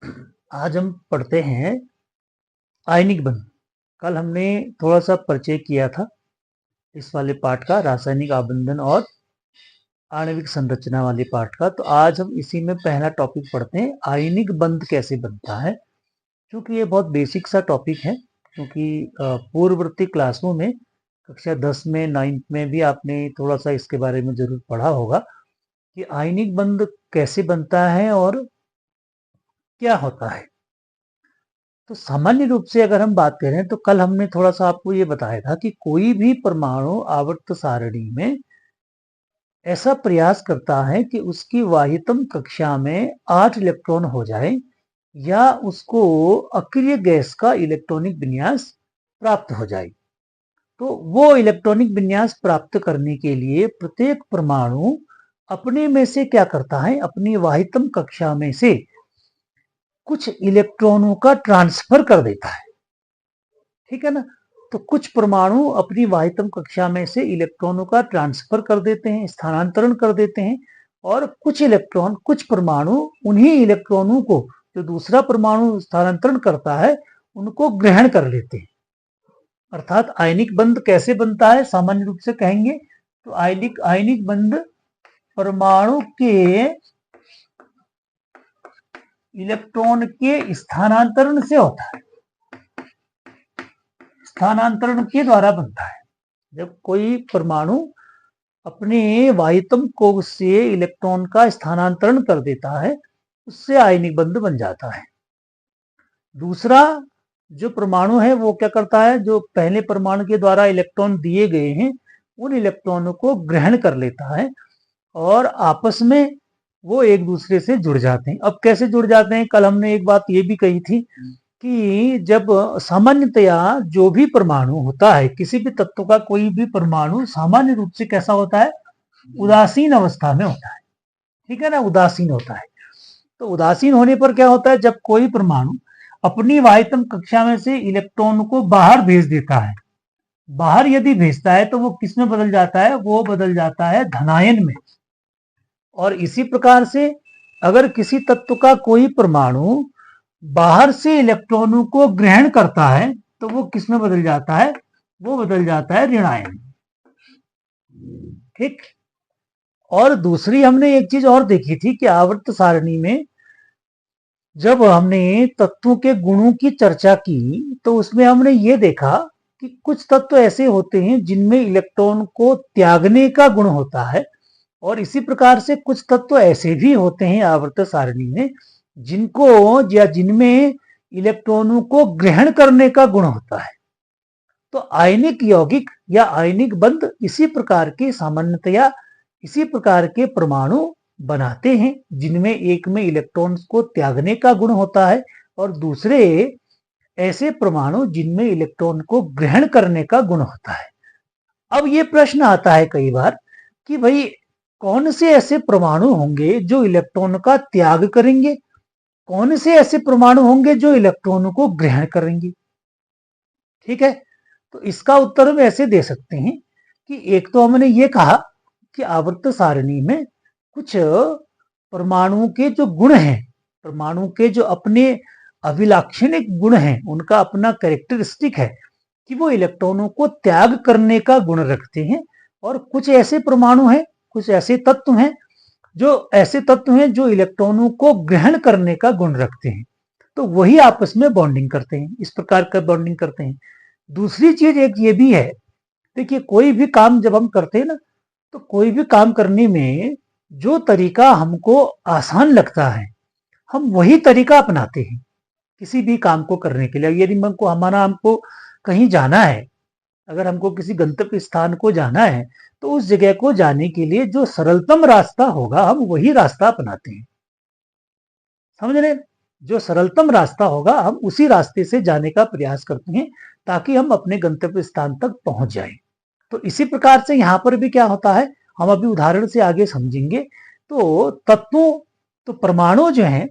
आज हम पढ़ते हैं आयनिक बंध। कल हमने थोड़ा सा परिचय किया था इस वाले पाठ का, रासायनिक आबंधन और आणविक संरचना वाले पाठ का। तो आज हम इसी में पहला टॉपिक पढ़ते हैं, आयनिक बंध कैसे बनता है। क्योंकि ये बहुत बेसिक सा टॉपिक है, क्योंकि पूर्ववर्ती क्लासों में कक्षा 10 में 9th में भी आपने थोड़ा सा इसके बारे में जरूर पढ़ा होगा कि आयनिक बंध कैसे बनता है और क्या होता है। तो सामान्य रूप से अगर हम बात करें तो कल हमने थोड़ा सा आपको ये बताया था कि कोई भी परमाणु आवर्त सारणी में ऐसा प्रयास करता है कि उसकी वाहितम कक्षा में 8 इलेक्ट्रॉन हो जाए या उसको अक्रिय गैस का इलेक्ट्रॉनिक विन्यास प्राप्त हो जाए। तो वो इलेक्ट्रॉनिक विन्यास प्राप्त करने के लिए प्रत्येक परमाणु अपने में से क्या करता है, अपनी वाहितम कक्षा में से कुछ इलेक्ट्रॉनों का ट्रांसफर कर देता है। ठीक है ना। तो कुछ परमाणु अपनी वाहितम कक्षा में से इलेक्ट्रॉनों का ट्रांसफर कर देते हैं, स्थानांतरण कर देते हैं, और कुछ परमाणु उन्हीं इलेक्ट्रॉनों को जो दूसरा परमाणु स्थानांतरण करता है उनको ग्रहण कर लेते हैं। अर्थात आयनिक बंध कैसे बनता है, सामान्य रूप से कहेंगे तो आयनिक बंध परमाणु के इलेक्ट्रॉन के स्थानांतरण से होता है, स्थानांतरण के द्वारा बनता है। जब कोई परमाणु अपने वाहितम कोश से इलेक्ट्रॉन का स्थानांतरण कर देता है, उससे आयनिक बंध बन जाता है। दूसरा जो परमाणु है वो क्या करता है, जो पहले परमाणु के द्वारा इलेक्ट्रॉन दिए गए हैं उन इलेक्ट्रॉनों को ग्रहण कर लेता है और आपस में वो एक दूसरे से जुड़ जाते हैं। अब कैसे जुड़ जाते हैं, कल हमने एक बात ये भी कही थी कि जब सामान्यतया जो भी परमाणु होता है, किसी भी तत्व का कोई भी परमाणु सामान्य रूप से कैसा होता है, उदासीन अवस्था में होता है। ठीक है ना, उदासीन होता है। तो उदासीन होने पर क्या होता है, जब कोई परमाणु अपनी वाहितम कक्षा में से इलेक्ट्रॉन को बाहर भेज देता है, बाहर यदि भेजता है तो वो किस में बदल जाता है, वो बदल जाता है धनायन में। और इसी प्रकार से अगर किसी तत्व का कोई परमाणु बाहर से इलेक्ट्रॉनों को ग्रहण करता है तो वो किस में बदल जाता है, वो बदल जाता है ऋणायन। ठीक। और दूसरी हमने एक चीज और देखी थी कि आवर्त सारणी में जब हमने तत्वों के गुणों की चर्चा की तो उसमें हमने ये देखा कि कुछ तत्व ऐसे होते हैं जिनमें इलेक्ट्रॉन को त्यागने का गुण होता है, और इसी प्रकार से कुछ तत्व ऐसे भी होते हैं आवर्त सारणी में जिनको या जिनमें इलेक्ट्रॉनों को ग्रहण करने का गुण होता है। तो आयनिक यौगिक या आयनिक बंध इसी प्रकार के सामान्यतया इसी प्रकार के परमाणु बनाते हैं जिनमें एक में इलेक्ट्रॉन्स को त्यागने का गुण होता है और दूसरे ऐसे परमाणु जिनमें इलेक्ट्रॉन को ग्रहण करने का गुण होता है। अब ये प्रश्न आता है कई बार कि भाई कौन से ऐसे परमाणु होंगे जो इलेक्ट्रॉन का त्याग करेंगे, कौन से ऐसे परमाणु होंगे जो इलेक्ट्रॉनों को ग्रहण करेंगे। ठीक है। तो इसका उत्तर हम ऐसे दे सकते हैं कि एक तो हमने ये कहा कि आवर्त सारणी में कुछ परमाणुओं के जो गुण हैं, परमाणु के जो अपने अभिलाक्षणिक गुण हैं, उनका अपना कैरेक्टरिस्टिक है कि वो इलेक्ट्रॉनों को त्याग करने का गुण रखते हैं, और कुछ ऐसे परमाणु हैं, कुछ ऐसे तत्व हैं जो इलेक्ट्रॉनों को ग्रहण करने का गुण रखते हैं। तो वही आपस में बॉन्डिंग करते हैं, इस प्रकार का बॉन्डिंग करते हैं। दूसरी चीज एक ये भी है, देखिए कोई भी काम जब हम करते हैं ना, तो कोई भी काम करने में जो तरीका हमको आसान लगता है हम वही तरीका अपनाते हैं किसी भी काम को करने के लिए। यदि हमको कहीं जाना है, अगर हमको किसी गंतव्य स्थान को जाना है तो उस जगह को जाने के लिए जो सरलतम रास्ता होगा हम वही रास्ता अपनाते हैं। समझ रहे, जो सरलतम रास्ता होगा हम उसी रास्ते से जाने का प्रयास करते हैं ताकि हम अपने गंतव्य स्थान तक पहुंच जाएं। तो इसी प्रकार से यहां पर भी क्या होता है, हम अभी उदाहरण से आगे समझेंगे। तो तत्वों तो परमाणु जो हैं,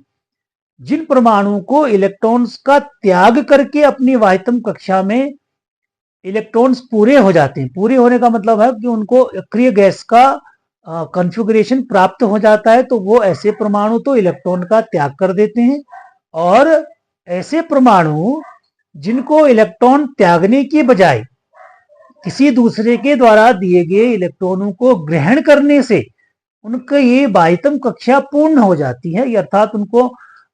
जिन परमाणुओं को इलेक्ट्रॉन्स का त्याग करके अपनी वाहितम कक्षा में इलेक्ट्रॉन्स पूरे हो जाते हैं, पूरे होने का मतलब है कि उनको अक्रिय गैस का कॉन्फ़िगरेशन प्राप्त हो जाता है, तो वो ऐसे परमाणु तो इलेक्ट्रॉन का त्याग कर देते हैं और ऐसे परमाणु जिनको इलेक्ट्रॉन त्यागने के बजाय किसी दूसरे के द्वारा दिए गए इलेक्ट्रॉनों को ग्रहण करने से उनका ये बाह्यतम कक्षा पूर्ण हो जाती है, अर्थात उनको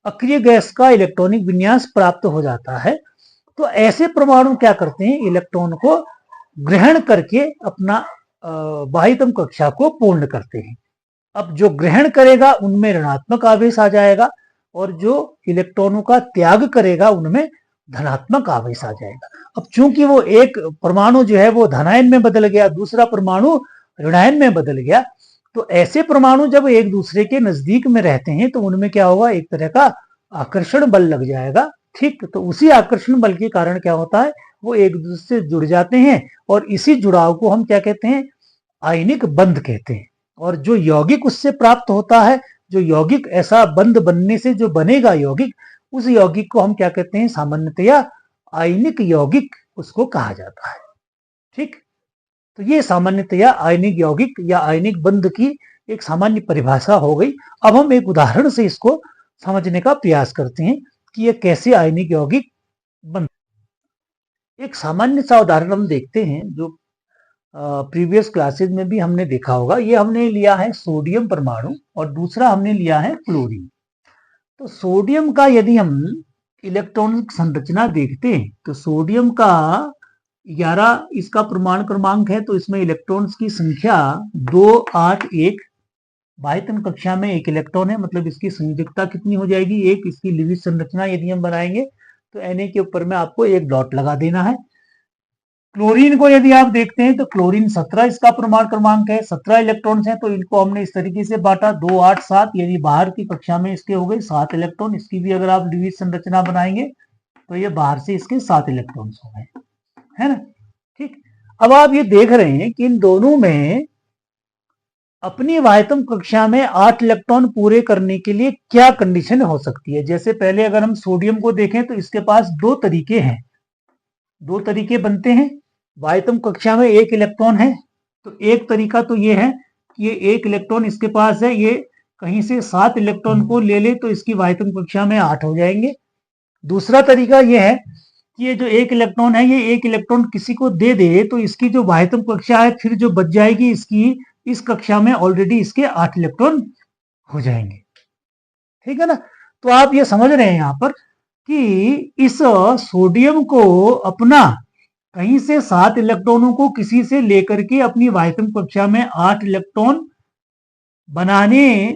अक्रिय गैस का इलेक्ट्रॉनिक विन्यास प्राप्त हो जाता है। तो ऐसे परमाणु क्या करते हैं, इलेक्ट्रॉन को ग्रहण करके अपना बाह्यतम कक्षा को पूर्ण करते हैं। अब जो ग्रहण करेगा उनमें ऋणात्मक आवेश आ जाएगा और जो इलेक्ट्रॉनों का त्याग करेगा उनमें धनात्मक आवेश आ जाएगा। अब चूंकि वो एक परमाणु जो है वो धनायन में बदल गया, दूसरा परमाणु ऋणायन में बदल गया, तो ऐसे परमाणु जब एक दूसरे के नजदीक में रहते हैं तो उनमें क्या होगा, एक तरह का आकर्षण बल लग जाएगा। ठीक, तो उसी आकर्षण बल के कारण क्या होता है, वो एक दूसरे से जुड़ जाते हैं और इसी जुड़ाव को हम क्या कहते हैं, आयनिक बंध कहते हैं। और जो यौगिक उससे प्राप्त होता है, जो यौगिक ऐसा बंध बनने से जो बनेगा यौगिक, उस यौगिक को हम क्या कहते हैं, सामान्यतया आयनिक यौगिक उसको कहा जाता है। ठीक, तो ये सामान्यतया आयनिक यौगिक या आयनिक बंध की एक सामान्य परिभाषा हो गई। अब हम एक उदाहरण से इसको समझने का प्रयास करते हैं कि ये कैसे आयनिक यौगिक बन। एक सामान्य सा उदाहरण हम देखते हैं जो प्रीवियस क्लासेस में भी हमने देखा होगा। ये हमने लिया है सोडियम परमाणु और दूसरा हमने लिया है क्लोरीन। तो सोडियम का यदि हम इलेक्ट्रॉनिक संरचना देखते हैं तो सोडियम का 11 इसका परमाणु क्रमांक है, तो इसमें इलेक्ट्रॉन्स की संख्या 2, 8, 1। बाह्यतम कक्षा में एक इलेक्ट्रॉन है, मतलब इसकी संयोजकता कितनी हो जाएगी, एक। इसकी लिविज संरचना यदि हम बनाएंगे तो Na के ऊपर में आपको एक डॉट लगा देना है। क्लोरीन को यदि आप देखते हैं तो क्लोरीन 17 इसका परमाणु क्रमांक है, 17 इलेक्ट्रॉन्स हैं। तो इनको हमने इस तरीके से बांटा, 2, 8, 7। यदि बाहर की कक्षा में इसके हो गए 7 इलेक्ट्रॉन, इसकी भी अगर आप लिविज संरचना बनाएंगे तो ये बाहर से इसके 7 इलेक्ट्रॉन्स हो गए, है ना। ठीक, अब आप ये देख रहे हैं कि इन दोनों में अपनी बाह्यतम कक्षा में 8 इलेक्ट्रॉन पूरे करने के लिए क्या कंडीशन हो सकती है। जैसे पहले अगर हम सोडियम को देखें तो इसके पास 2 तरीके हैं, 2 तरीके बनते हैं। बाह्यतम कक्षा में 1 इलेक्ट्रॉन है, तो एक तरीका तो ये है कि ये 1 इलेक्ट्रॉन इसके पास है, ये कहीं से 7 इलेक्ट्रॉन को ले ले तो इसकी बाह्यतम कक्षा में 8 हो जाएंगे। दूसरा तरीका ये है कि ये जो 1 इलेक्ट्रॉन है, ये 1 इलेक्ट्रॉन किसी को दे दे तो इसकी जो बाह्यतम कक्षा है फिर जो बच जाएगी इसकी, इस कक्षा में ऑलरेडी इसके 8 इलेक्ट्रॉन हो जाएंगे। ठीक है ना। तो आप ये समझ रहे हैं यहां पर कि इस सोडियम को अपना कहीं से 7 इलेक्ट्रॉनों को किसी से लेकर के अपनी बाह्यतम कक्षा में 8 इलेक्ट्रॉन बनाने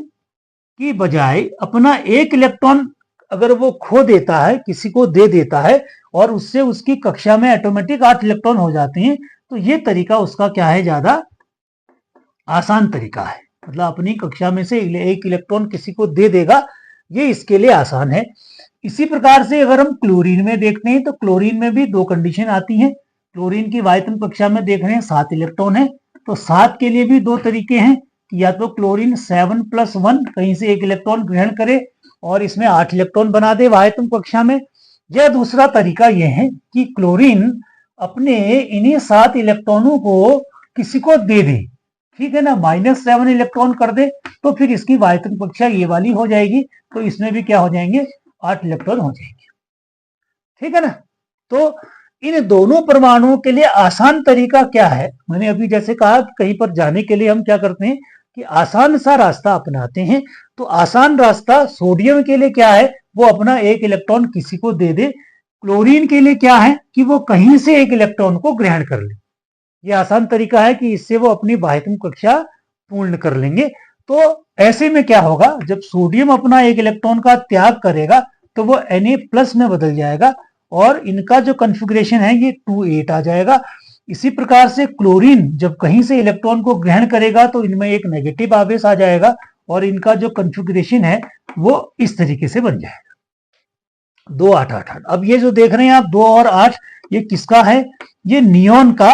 की बजाय अपना 1 इलेक्ट्रॉन अगर वो खो देता है, किसी को दे देता है और उससे उसकी कक्षा में ऑटोमेटिक 8 इलेक्ट्रॉन हो जाते हैं, तो ये तरीका उसका क्या है, ज्यादा आसान तरीका है। मतलब अपनी कक्षा में से 1 इलेक्ट्रॉन किसी को दे देगा, ये इसके लिए आसान है। इसी प्रकार से अगर हम क्लोरीन में देखते हैं तो क्लोरीन में भी 2 कंडीशन आती हैं। क्लोरीन की बाह्यतम कक्षा में देख रहे हैं 7 इलेक्ट्रॉन है, तो 7 के लिए भी 2 तरीके हैं कि या तो क्लोरीन 7+1 कहीं से 1 इलेक्ट्रॉन ग्रहण करे और इसमें 8 इलेक्ट्रॉन बना दे बाह्यतम कक्षा में, या दूसरा तरीका यह है कि क्लोरीन अपने इन्हीं 7 इलेक्ट्रॉनों को किसी को दे दे, ठीक है ना, -7 इलेक्ट्रॉन कर दे, तो फिर इसकी बाह्यतम कक्षा ये वाली हो जाएगी, तो इसमें भी क्या हो जाएंगे, 8 इलेक्ट्रॉन हो जाएंगे। ठीक है ना। तो इन दोनों परमाणुओं के लिए आसान तरीका क्या है, मैंने अभी जैसे कहा कि कहीं पर जाने के लिए हम क्या करते हैं कि आसान सा रास्ता अपनाते हैं। तो आसान रास्ता सोडियम के लिए क्या है, वो अपना 1 इलेक्ट्रॉन किसी को दे दे। क्लोरीन के लिए क्या है कि वो कहीं से 1 इलेक्ट्रॉन को ग्रहण कर ले। ये आसान तरीका है कि इससे वो अपनी बाह्यतम कक्षा पूर्ण कर लेंगे। तो ऐसे में क्या होगा, जब सोडियम अपना 1 इलेक्ट्रॉन का त्याग करेगा तो वो Na+ में बदल जाएगा और इनका जो कॉन्फ़िगरेशन है ये 2,8 आ जाएगा। इसी प्रकार से क्लोरीन जब कहीं से इलेक्ट्रॉन को ग्रहण करेगा तो इनमें एक नेगेटिव आवेश आ जाएगा और इनका जो कॉन्फ़िगरेशन है वो इस तरीके से बन जाएगा 2, 8, 8, 8। अब ये जो देख रहे हैं आप 2 और 8, ये किसका है, ये नियोन का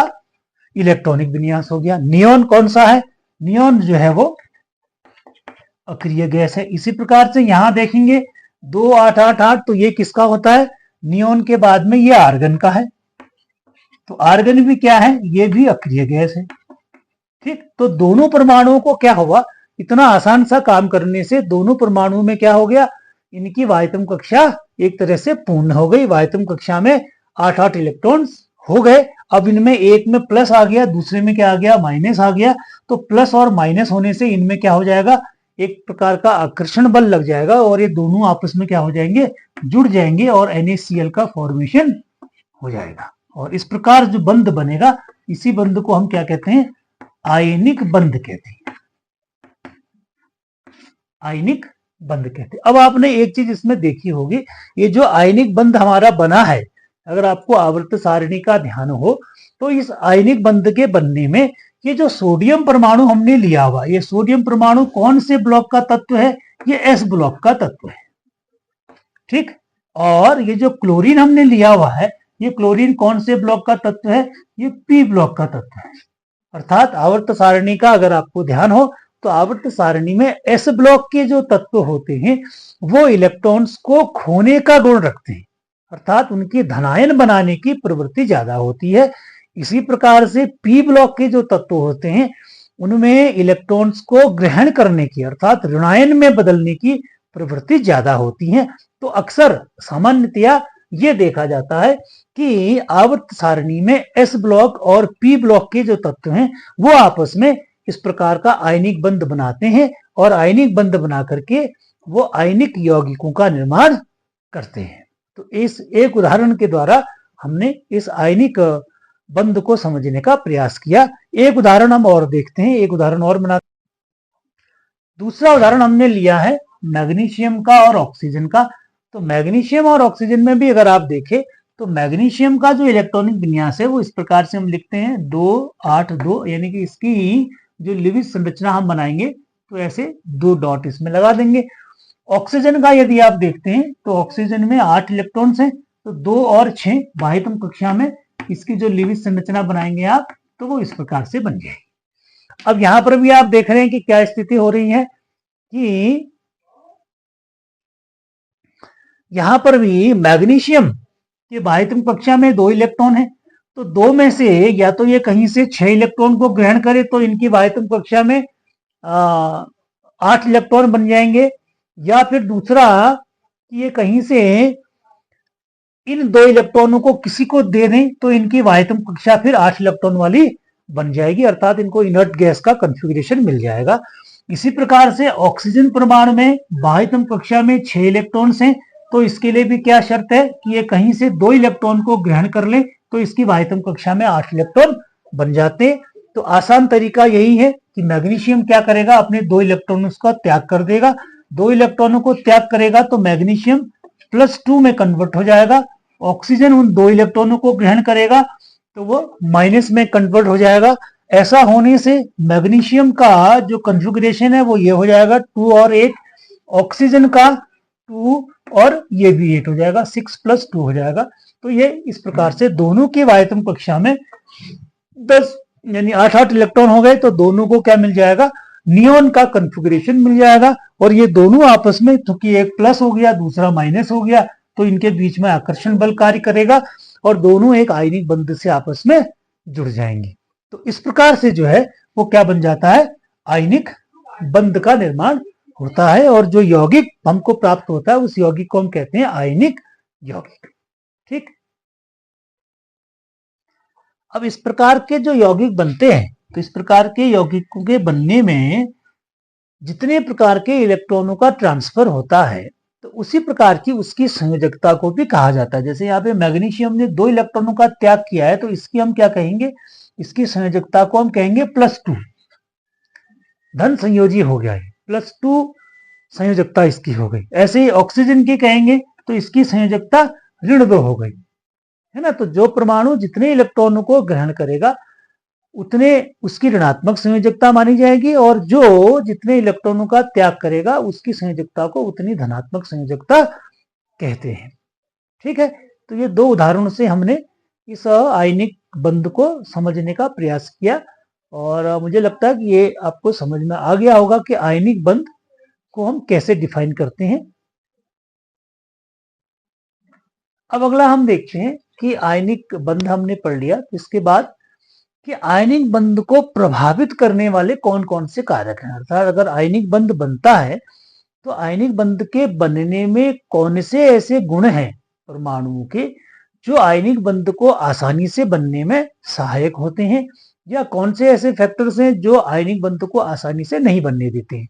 इलेक्ट्रॉनिक विन्यास हो गया। नियोन कौन सा है, नियोन जो है वो अक्रिय गैस है। इसी प्रकार से यहां देखेंगे 2, 8, 8, 8, तो ये किसका होता है, नियोन के बाद में ये आर्गन का है। तो आर्गन भी क्या है, ये भी अक्रिय गैस है। ठीक, तो दोनों परमाणुओं को क्या हुआ, इतना आसान सा काम करने से दोनों परमाणुओं में क्या हो गया, इनकी वायतम कक्षा एक तरह से पूर्ण हो गई। वायतम कक्षा में 8-8 इलेक्ट्रॉन्स हो गए। अब इनमें एक में प्लस आ गया, दूसरे में क्या आ गया, माइनस आ गया। तो प्लस और माइनस होने से इनमें क्या हो जाएगा, एक प्रकार का आकर्षण बल लग जाएगा और ये दोनों आपस में क्या हो जाएंगे, जुड़ जाएंगे और NaCl का फॉर्मेशन हो जाएगा। और इस प्रकार जो बंध बनेगा, इसी बंध को हम क्या कहते हैं, आयनिक बंध कहते हैं। आयनिक बंध कहते हैं। अब आपने एक चीज इसमें देखी होगी, ये जो आयनिक बंध हमारा बना है, अगर आपको आवर्त सारणी का ध्यान हो तो इस आयनिक बंध के बनने में ये जो सोडियम परमाणु हमने लिया हुआ, ये सोडियम परमाणु कौन से ब्लॉक का तत्व है, ये S ब्लॉक का तत्व है। ठीक। और ये जो क्लोरीन हमने लिया हुआ है, ये क्लोरीन कौन से ब्लॉक का तत्व है, ये P ब्लॉक का तत्व है। अर्थात आवर्त सारणी का अगर आपको ध्यान हो तो आवर्त सारणी में S ब्लॉक के जो तत्व होते हैं वो इलेक्ट्रॉन्स को खोने का गुण रखते हैं, अर्थात उनकी धनायन बनाने की प्रवृत्ति ज्यादा होती है। इसी प्रकार से P ब्लॉक के जो तत्व होते हैं उनमें इलेक्ट्रॉन्स को ग्रहण करने की अर्थात ऋणायन में बदलने की प्रवृत्ति ज्यादा होती है। तो अक्सर सामान्यतया ये देखा जाता है कि आवर्त सारणी में S ब्लॉक और P ब्लॉक के जो तत्व हैं वो आपस में इस प्रकार का आयनिक बंध बनाते हैं और आयनिक बंध बना करके वो आयनिक यौगिकों का निर्माण करते हैं। तो इस एक उदाहरण के द्वारा हमने इस आयनिक बंध को समझने का प्रयास किया। एक उदाहरण हम और देखते हैं, एक उदाहरण और बनाते हैं। दूसरा उदाहरण हमने लिया है मैग्नीशियम का और ऑक्सीजन का। तो मैग्नीशियम और ऑक्सीजन में भी अगर आप देखें तो मैग्नीशियम का जो इलेक्ट्रॉनिक विन्यास है वो इस प्रकार से हम लिखते हैं 2-8-2, यानी कि इसकी जो लिविज संरचना हम बनाएंगे तो ऐसे 2 डॉट इसमें लगा देंगे। ऑक्सीजन का यदि आप देखते हैं तो ऑक्सीजन में 8 इलेक्ट्रॉन्स हैं, तो 2 और 6 बाह्यतम कक्षा में इसकी जो लिविज संरचना बनाएंगे आप तो वो इस प्रकार से बन जाएगी। अब यहां पर भी आप देख रहे हैं कि क्या स्थिति हो रही है कि यहां पर भी मैग्नीशियम के बाह्यतम कक्षा में 2 इलेक्ट्रॉन है, तो 2 में से या तो ये कहीं से 6 इलेक्ट्रॉन को ग्रहण करे तो इनकी बाह्यतम कक्षा में 8 इलेक्ट्रॉन बन जाएंगे, या फिर दूसरा कि ये कहीं से इन 2 इलेक्ट्रॉनों को किसी को दे दें तो इनकी बाह्यतम कक्षा फिर 8 इलेक्ट्रॉन वाली बन जाएगी, अर्थात इनको इनर्ट गैस का कॉन्फ़िगरेशन मिल जाएगा। इसी प्रकार से ऑक्सीजन परमाणु में बाह्यतम कक्षा में 6 इलेक्ट्रॉन्स हैं, तो इसके लिए भी क्या शर्त है कि ये कहीं से 2 इलेक्ट्रॉन को ग्रहण कर ले तो इसकी बाह्यतम कक्षा में 8 इलेक्ट्रॉन बन जाते हैं। तो आसान तरीका यही है कि मैग्नीशियम क्या करेगा, अपने 2 इलेक्ट्रॉनों का त्याग कर देगा। 2 इलेक्ट्रॉनों को त्याग करेगा तो मैग्नीशियम +2 में कन्वर्ट हो जाएगा। ऑक्सीजन उन 2 इलेक्ट्रॉनों को ग्रहण करेगा तो वो माइनस में कन्वर्ट हो जाएगा। ऐसा होने से मैग्नीशियम का जो कॉन्फ़िगरेशन है वो ये हो जाएगा 2 और 8, ऑक्सीजन का 2 और ये भी 8 हो जाएगा, 6 + 2 हो जाएगा। तो ये इस प्रकार से दोनों की बाह्यतम कक्षा में 10 यानी 8-8 इलेक्ट्रॉन हो गए, तो दोनों को क्या मिल जाएगा, नियॉन का कॉन्फ़िगरेशन मिल जाएगा। और ये दोनों आपस में, क्योंकि एक प्लस हो गया दूसरा माइनस हो गया, तो इनके बीच में आकर्षण बल कार्य करेगा और दोनों एक आयनिक बंध से आपस में जुड़ जाएंगे। तो इस प्रकार से जो है वो क्या बन जाता है, आयनिक बंध का निर्माण होता है और जो यौगिक हमको प्राप्त होता है उस यौगिक को हम कहते हैं आयनिक यौगिक। ठीक। अब इस प्रकार के जो यौगिक बनते हैं, तो इस प्रकार के यौगिकों के बनने में जितने प्रकार के इलेक्ट्रॉनों का ट्रांसफर होता है तो उसी प्रकार की उसकी संयोजकता को भी कहा जाता है। जैसे यहाँ पे मैग्नीशियम ने 2 इलेक्ट्रॉनों का त्याग किया है तो इसकी हम क्या कहेंगे, इसकी संयोजकता को हम कहेंगे +2, धन संयोजी हो गया है, +2 संयोजकता इसकी हो गई। ऐसे ही ऑक्सीजन की कहेंगे तो इसकी संयोजकता ऋण 2 हो गई, है ना। तो जो परमाणु जितने इलेक्ट्रॉनों को ग्रहण करेगा उतने उसकी ऋणात्मक संयोजकता मानी जाएगी और जो जितने इलेक्ट्रॉनों का त्याग करेगा उसकी संयोजकता को उतनी धनात्मक संयोजकता कहते हैं। ठीक है। तो ये 2 उदाहरणों से हमने इस आयनिक बंध को समझने का प्रयास किया और मुझे लगता है कि ये आपको समझ में आ गया होगा कि आयनिक बंध को हम कैसे डिफाइन करते हैं। अब अगला हम देखते हैं कि आयनिक बंध हमने पढ़ लिया, तो इसके बाद कि आयनिक बंध को प्रभावित करने वाले कौन कौन से कारक हैं। अर्थात अगर आयनिक बंध बनता है तो आयनिक बंध के बनने में कौन से ऐसे गुण हैं परमाणुओं के जो आयनिक बंध को आसानी से बनने में सहायक होते हैं, या कौन से ऐसे फैक्टर्स हैं जो आयनिक बंध को आसानी से नहीं बनने देते हैं।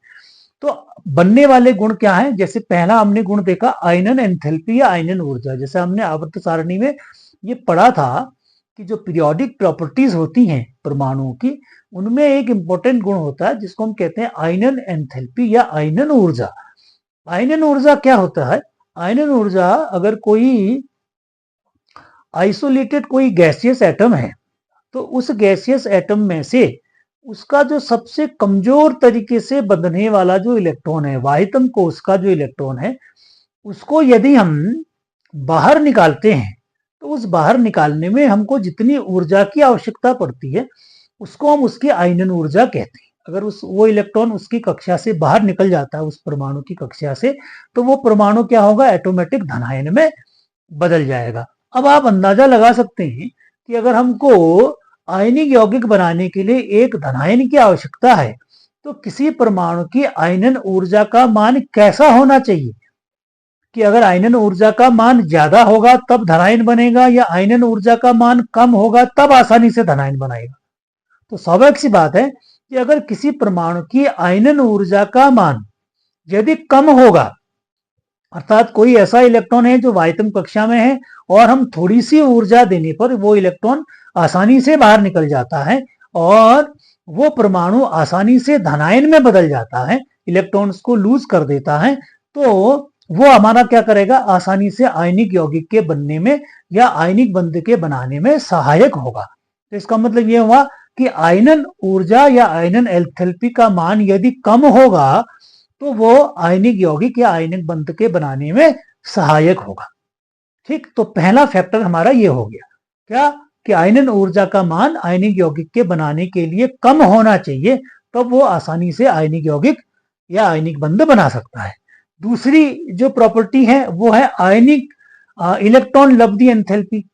तो बनने वाले गुण क्या हैं? जैसे पहला हमने गुण देखा आयनन एंथैल्पी या आयनन ऊर्जा। जैसे हमने आवर्त सारणी में ये पढ़ा था कि जो पीरियोडिक प्रॉपर्टीज होती हैं परमाणुओं की, उनमें एक इंपॉर्टेंट गुण होता है जिसको हम कहते हैं आयनन एंथैल्पी या आयनन ऊर्जा। आयनन ऊर्जा क्या होता है? आयनन ऊर्जा, अगर कोई आइसोलेटेड कोई गैसियस एटम है तो उस गैसियस एटम में से उसका जो सबसे कमजोर तरीके से बंधने वाला जो इलेक्ट्रॉन है, वाहितम कोष का जो इलेक्ट्रॉन है, उसको यदि हम बाहर निकालते हैं तो उस बाहर निकालने में हमको जितनी ऊर्जा की आवश्यकता पड़ती है उसको हम उसकी आयनन ऊर्जा कहते हैं। अगर वो इलेक्ट्रॉन उसकी कक्षा से बाहर निकल जाता है, उस परमाणु की कक्षा से, तो वो परमाणु क्या होगा? ऑटोमेटिक धनायन में बदल जाएगा। अब आप अंदाजा लगा सकते हैं कि अगर हमको आयनिक यौगिक बनाने के लिए एक धनायन की आवश्यकता है तो किसी परमाणु की आयनन ऊर्जा का मान कैसा होना चाहिए कि अगर आयनन ऊर्जा का मान ज्यादा होगा तब धनायन बनेगा, या आयनन ऊर्जा का मान कम होगा तब आसानी से धनायन बनाएगा। तो स्वाभाविक सी बात है कि अगर किसी परमाणु की आयनन ऊर्जा का मान यदि कम होगा, अर्थात कोई ऐसा इलेक्ट्रॉन है जो वाहितम कक्षा में है और हम थोड़ी सी ऊर्जा देने पर वो इलेक्ट्रॉन आसानी से बाहर निकल जाता है और वो परमाणु आसानी से धनायन में बदल जाता है, इलेक्ट्रॉन्स को लूज कर देता है, तो वो हमारा क्या करेगा? आसानी से आयनिक यौगिक के बनने में या आयनिक बंध के बनाने में सहायक होगा। तो इसका मतलब ये हुआ कि आयनन ऊर्जा या आयनन एंथैल्पी का मान यदि कम होगा तो वो आयनिक यौगिक या आयनिक बंध के बनाने में सहायक होगा। ठीक, तो पहला फैक्टर हमारा ये हो गया क्या कि आयनन ऊर्जा का मान आयनिक यौगिक के बनाने के लिए कम होना चाहिए, तब वो आसानी से आयनिक यौगिक या आयनिक बंध बना सकता है। दूसरी जो प्रॉपर्टी है वो है आयनिक इलेक्ट्रॉन लब्धि एंथैल्पी।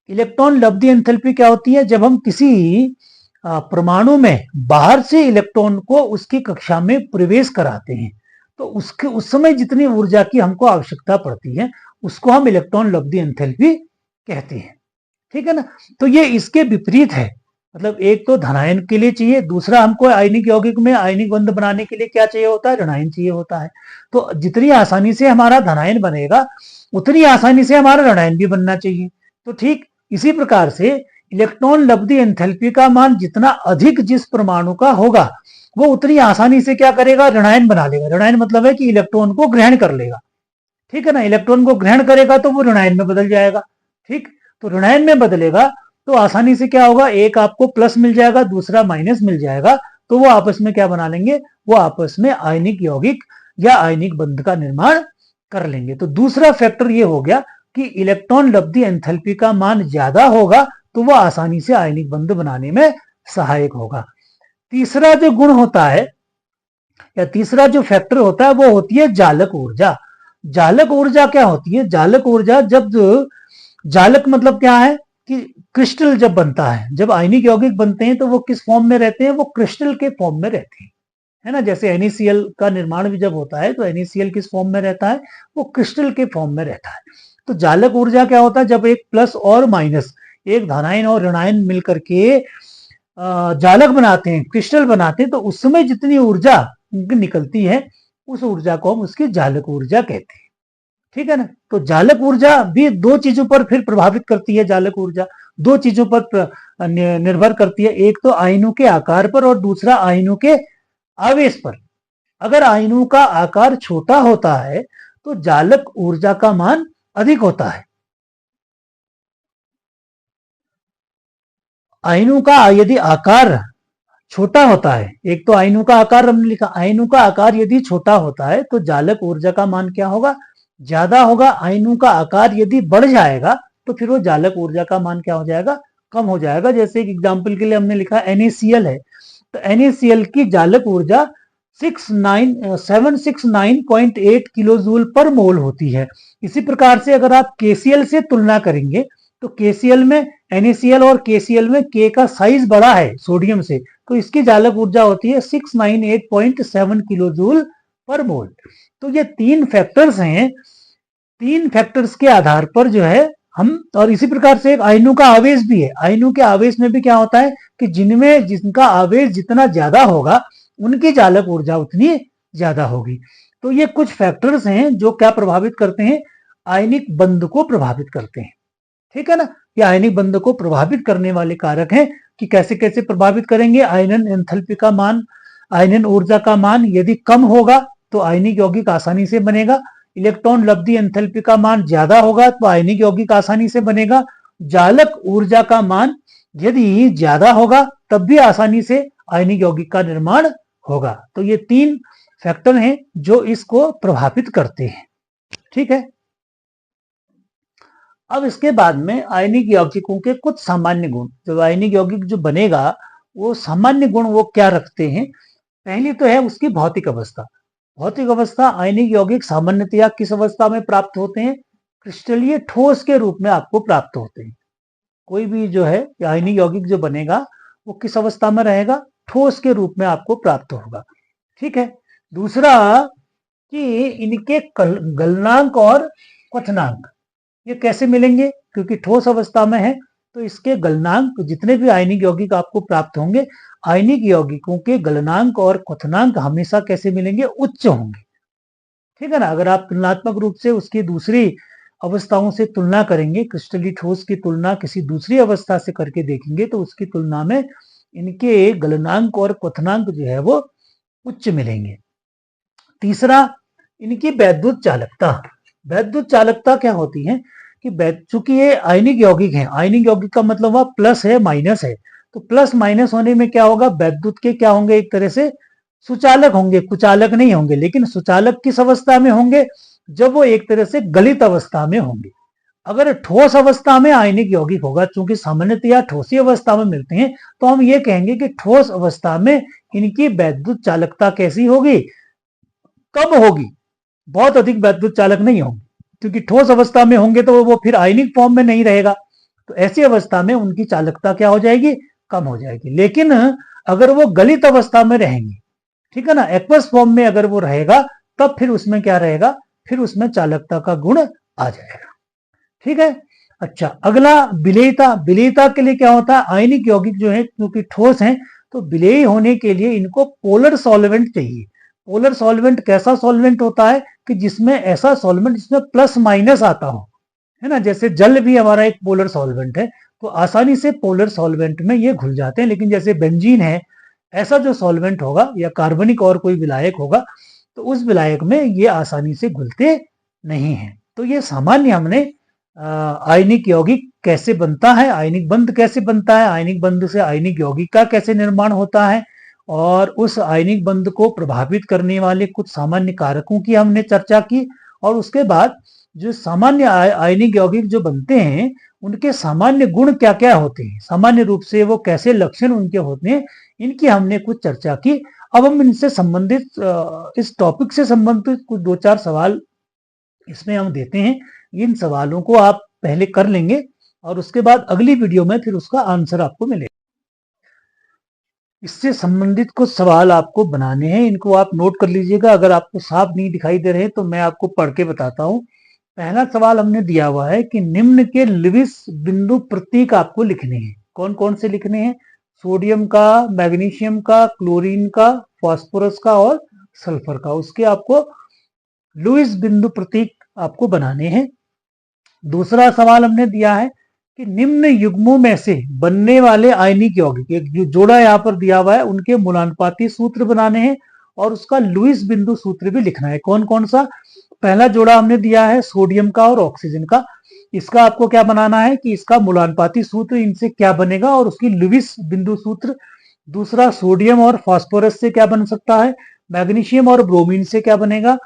इलेक्ट्रॉन लब्धि एंथैल्पी क्या होती है? जब हम किसी परमाणु में बाहर से इलेक्ट्रॉन को उसकी कक्षा में प्रवेश कराते हैं तो उसके उस समय जितनी ऊर्जा की हमको आवश्यकता पड़ती है उसको हम इलेक्ट्रॉन लब्धि एंथैल्पी कहते हैं। ठीक है ना? तो ये इसके विपरीत है, मतलब एक तो धनायन के लिए चाहिए, दूसरा हमको आयनिक यौगिक में आयनिक बंध बनाने के लिए क्या चाहिए होता है? ऋणायन चाहिए होता है। तो जितनी आसानी से हमारा धनायन बनेगा उतनी आसानी से हमारा ऋणायन भी बनना चाहिए। तो ठीक इसी प्रकार से इलेक्ट्रॉन लब्धि एंथैल्पी का मान जितना अधिक जिस परमाणु का होगा वो उतनी आसानी से क्या करेगा? ऋणायन बना लेगा। ऋणायन मतलब है कि इलेक्ट्रॉन को ग्रहण कर लेगा। ठीक है ना? इलेक्ट्रॉन को ग्रहण करेगा तो वो ऋणायन में बदल जाएगा। ठीक, तो ऋणायन में बदलेगा तो आसानी से क्या होगा? एक आपको प्लस मिल जाएगा, दूसरा माइनस मिल जाएगा, तो वो आपस में क्या बना लेंगे? वो आपस में आयनिक यौगिक या आयनिक बंध का निर्माण कर लेंगे। तो दूसरा फैक्टर ये हो गया कि इलेक्ट्रॉन लब्धि एंथैल्पी का मान ज्यादा होगा तो वो आसानी से आयनिक बंध बनाने में सहायक होगा। तीसरा जो गुण होता है या तीसरा जो फैक्टर होता है वो होती है जालक ऊर्जा। जालक ऊर्जा क्या होती है? जालक ऊर्जा, जब जालक मतलब क्या है कि क्रिस्टल जब बनता है, जब आयनिक यौगिक बनते हैं तो वो किस फॉर्म में रहते हैं? वो क्रिस्टल के फॉर्म में रहते हैं, है ना? जैसे NaCl का निर्माण भी जब होता है तो NaCl किस फॉर्म में रहता है? वो क्रिस्टल के फॉर्म में रहता है। तो जालक ऊर्जा क्या होता है? जब एक प्लस और माइनस, एक धनायन और ऋणायन मिलकर के जालक बनाते हैं, क्रिस्टल बनाते हैं, तो उस समय जितनी ऊर्जा निकलती है उस ऊर्जा को हम उसकी जालक ऊर्जा कहते हैं। ठीक है ना? तो जालक ऊर्जा भी दो चीजों पर फिर प्रभावित करती है। जालक ऊर्जा दो चीजों पर निर्भर करती है, एक तो आयनों के आकार पर और दूसरा आयनों के आवेश पर। अगर आयनों का आकार छोटा होता है तो जालक ऊर्जा का मान अधिक होता है। आयनों का यदि आकार छोटा होता है, एक तो आयनों का आकार हमने लिखा, आयनों का आकार यदि छोटा होता है तो जालक ऊर्जा का मान क्या होगा? ज्यादा होगा। आयनों का आकार यदि बढ़ जाएगा तो फिर वो जालक ऊर्जा का मान क्या हो जाएगा? कम हो जाएगा। जैसे एक एग्जाम्पल के लिए हमने लिखा NaCl है, तो NaCl की जालक ऊर्जा 769.8 किलो जूल पर मोल होती है। इसी प्रकार से अगर आप KCl से तुलना करेंगे तो KCl में, NaCl और KCl में K का साइज बड़ा है सोडियम से, तो इसकी जालक ऊर्जा होती है 698.7 किलो जूल पर मोल। तो ये 3 फैक्टर्स हैं, 3 फैक्टर्स के आधार पर जो है हम, और इसी प्रकार से एक आयनों का आवेश भी है। आयनों के आवेश में भी क्या होता है कि जिनमें जिनका आवेश जितना ज्यादा होगा उनकी चालक ऊर्जा उतनी ज्यादा होगी। तो ये कुछ फैक्टर्स हैं जो क्या प्रभावित करते हैं, आयनिक बंध को प्रभावित करते हैं। ठीक है ना, ये आयनिक बंध को प्रभावित करने वाले कारक हैं कि कैसे कैसे प्रभावित करेंगे। आयनन एंथैल्पी का मान, आयनन ऊर्जा का मान यदि कम होगा तो आयनिक यौगिक आसानी से बनेगा। इलेक्ट्रॉन लब्धि एंथैल्पी का मान ज्यादा होगा तो आयनिक यौगिक आसानी से बनेगा। जालक ऊर्जा का मान यदि ज्यादा होगा तब भी आसानी से आयनिक यौगिक का निर्माण होगा। तो ये 3 फैक्टर हैं जो इसको प्रभावित करते हैं। ठीक है, अब इसके बाद में आयनिक यौगिकों के कुछ सामान्य गुण, जब आयनिक यौगिक जो बनेगा वो सामान्य गुण वो क्या रखते हैं। पहली तो है उसकी भौतिक अवस्था। भौतिक अवस्था, आयनिक यौगिक सामान्यतया किस अवस्था में प्राप्त होते हैं, क्रिस्टलीय ठोस के रूप में आपको प्राप्त होते हैं। कोई भी जो है आयनिक यौगिक जो बनेगा वो किस अवस्था में रहेगा, ठोस के रूप में आपको प्राप्त होगा। ठीक है, दूसरा कि इनके गलनांक और क्वथनांक ये कैसे मिलेंगे, क्योंकि ठोस अवस्था में है तो इसके गलनांक, जितने भी आयनिक यौगिक आपको प्राप्त होंगे, आयनिक यौगिकों के गलनांक और क्वथनांक हमेशा कैसे मिलेंगे, उच्च होंगे। ठीक है ना, अगर आप तुलनात्मक रूप से उसकी दूसरी अवस्थाओं से तुलना करेंगे, क्रिस्टलीय ठोस की तुलना किसी दूसरी अवस्था से करके देखेंगे तो उसकी तुलना में इनके गलनांक और क्वथनांक जो है वो उच्च मिलेंगे। तीसरा, इनकी वैद्युत चालकता। वैद्युत चालकता क्या होती है कि चूंकि ये आयनिक यौगिक है, आयनिक यौगिक का मतलब हुआ प्लस है माइनस है, तो प्लस माइनस होने में क्या होगा, वैद्युत के क्या होंगे, एक तरह से सुचालक होंगे, कुचालक नहीं होंगे। लेकिन सुचालक किस अवस्था में होंगे, जब वो एक तरह से गलित अवस्था में होंगे। अगर ठोस अवस्था में आयनिक यौगिक होगा, चूंकि सामान्यतया ठोसी अवस्था में मिलते हैं, तो हम ये कहेंगे कि ठोस अवस्था में इनकी वैद्युत चालकता कैसी होगी, कम होगी, बहुत अधिक वैद्युत चालक नहीं होंगे, क्योंकि ठोस अवस्था में होंगे तो वो फिर आयनिक फॉर्म में नहीं रहेगा। तो ऐसी अवस्था में उनकी चालकता क्या हो जाएगी, कम हो जाएगी। लेकिन अगर वो गलित अवस्था में रहेंगे, ठीक है ना, एक्वस फॉर्म में अगर वो रहेगा, तब फिर उसमें क्या रहेगा, फिर उसमें चालकता का गुण आ जाएगा। ठीक है, अच्छा, अगला विलेयता। विलेयता के लिए क्या होता है, आयनिक यौगिक जो है क्योंकि ठोस है तो विलेय होने के लिए इनको पोलर सॉल्वेंट चाहिए। पोलर सॉल्वेंट कैसा सॉल्वेंट होता है कि जिसमें ऐसा सॉल्वेंट जिसमें प्लस माइनस आता हो, है ना, जैसे जल भी हमारा एक पोलर सॉल्वेंट है, तो आसानी से पोलर सॉल्वेंट में ये घुल जाते हैं। लेकिन जैसे बेंजीन है, ऐसा जो सॉल्वेंट होगा या कार्बनिक और कोई विलायक होगा तो उस विलायक में ये आसानी से घुलते नहीं है। तो ये सामान्य हमने आयनिक यौगिक कैसे बनता है, आयनिक बंध कैसे बनता है, आयनिक बंध से आयनिक यौगिक का कैसे निर्माण होता है, और उस आयनिक बंध को प्रभावित करने वाले कुछ सामान्य कारकों की हमने चर्चा की। और उसके बाद जो सामान्य आयनिक यौगिक जो बनते हैं उनके सामान्य गुण क्या क्या होते हैं, सामान्य रूप से वो कैसे लक्षण उनके होते हैं, इनकी हमने कुछ चर्चा की। अब हम इनसे संबंधित, इस टॉपिक से संबंधित कुछ 2-4 सवाल इसमें हम देते हैं। इन सवालों को आप पहले कर लेंगे और उसके बाद अगली वीडियो में फिर उसका आंसर आपको मिलेगा। इससे संबंधित कुछ सवाल आपको बनाने हैं, इनको आप नोट कर लीजिएगा। अगर आपको साफ नहीं दिखाई दे रहे तो मैं आपको पढ़ के बताता हूं। पहला सवाल हमने दिया हुआ है कि निम्न के लिविस बिंदु प्रतीक आपको लिखने हैं। कौन कौन से लिखने हैं, सोडियम का, मैग्नीशियम का, क्लोरीन का, फास्फोरस का और सल्फर का, उसके आपको लुईस बिंदु प्रतीक आपको बनाने हैं। दूसरा सवाल हमने दिया है कि निम्न युग्मों में से बनने वाले आयनिक यौगिक, एक जो जोड़ा यहाँ पर दिया हुआ है, उनके मूलानुपाती सूत्र बनाने हैं और उसका लुईस बिंदु सूत्र भी लिखना है। कौन कौन सा, पहला जोड़ा हमने दिया है सोडियम का और ऑक्सीजन का, इसका आपको क्या बनाना है कि इसका मूलानुपाती सूत्र इनसे क्या बनेगा और उसकी लुईस बिंदु सूत्र। दूसरा, सोडियम और फास्फोरस से क्या बन सकता है, मैग्नीशियम और ब्रोमीन से क्या बनेगा,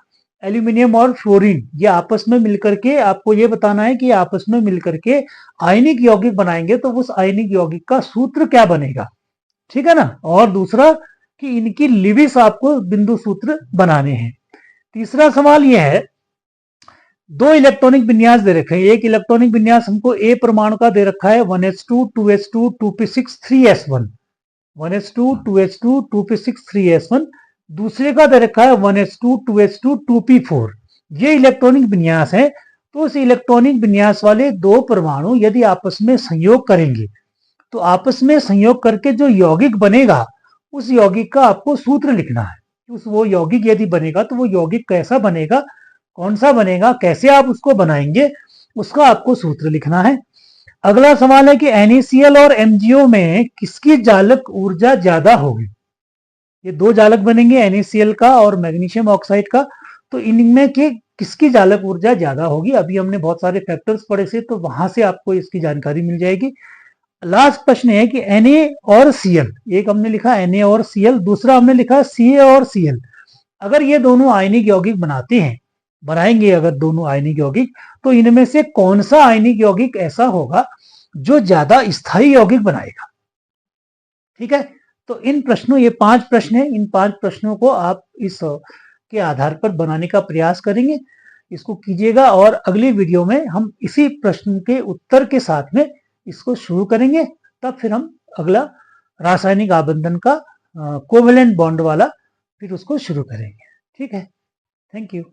एल्यूमिनियम और फ्लोरीन, ये आपस में मिलकर के आपको ये बताना है कि आपस में मिलकर के आयनिक यौगिक बनाएंगे तो उस आयनिक यौगिक का सूत्र क्या बनेगा। ठीक है ना, और दूसरा कि इनकी लिविस आपको बिंदु सूत्र बनाने हैं। तीसरा सवाल यह है, 2 इलेक्ट्रॉनिक विन्यास दे रखे हैं। एक इलेक्ट्रॉनिक विन्यास हमको ए परमाणु का दे रखा है 1s2 2s2 2p6 3s1, 1s2 2s2 2p6 3s1। दूसरे का दे रखा है 1s2 2s2 2p4। ये इलेक्ट्रॉनिक विन्यास है। तो उस इलेक्ट्रॉनिक विन्यास वाले दो परमाणु यदि आपस में संयोग करेंगे तो आपस में संयोग करके जो यौगिक बनेगा उस यौगिक का आपको सूत्र लिखना है। उस वो यौगिक यदि बनेगा तो वो यौगिक कैसा बनेगा, कौन सा बनेगा, कैसे आप उसको बनाएंगे, उसका आपको सूत्र लिखना है। अगला सवाल है कि NaCl और MgO में किसकी जालक ऊर्जा ज्यादा होगी। ये दो जालक बनेंगे NaCl का और मैग्नीशियम ऑक्साइड का, तो इनमें के किसकी जालक ऊर्जा ज्यादा होगी। अभी हमने बहुत सारे फैक्टर्स पढ़े से, तो वहां से आपको इसकी जानकारी मिल जाएगी। लास्ट प्रश्न है कि Na और Cl, एक हमने लिखा Na और Cl, दूसरा हमने लिखा Ca और Cl। अगर ये दोनों आयनिक यौगिक बनाएंगे अगर दोनों आयनिक यौगिक, तो इनमें से कौन सा आयनिक यौगिक ऐसा होगा जो ज्यादा स्थायी यौगिक बनाएगा। ठीक है, तो ये 5 प्रश्न है। इन 5 प्रश्नों को आप इस के आधार पर बनाने का प्रयास करेंगे, इसको कीजिएगा। और अगली वीडियो में हम इसी प्रश्न के उत्तर के साथ में इसको शुरू करेंगे। तब फिर हम अगला रासायनिक आबंधन का कोवेलेंट बॉन्ड वाला फिर उसको शुरू करेंगे। ठीक है, थैंक यू।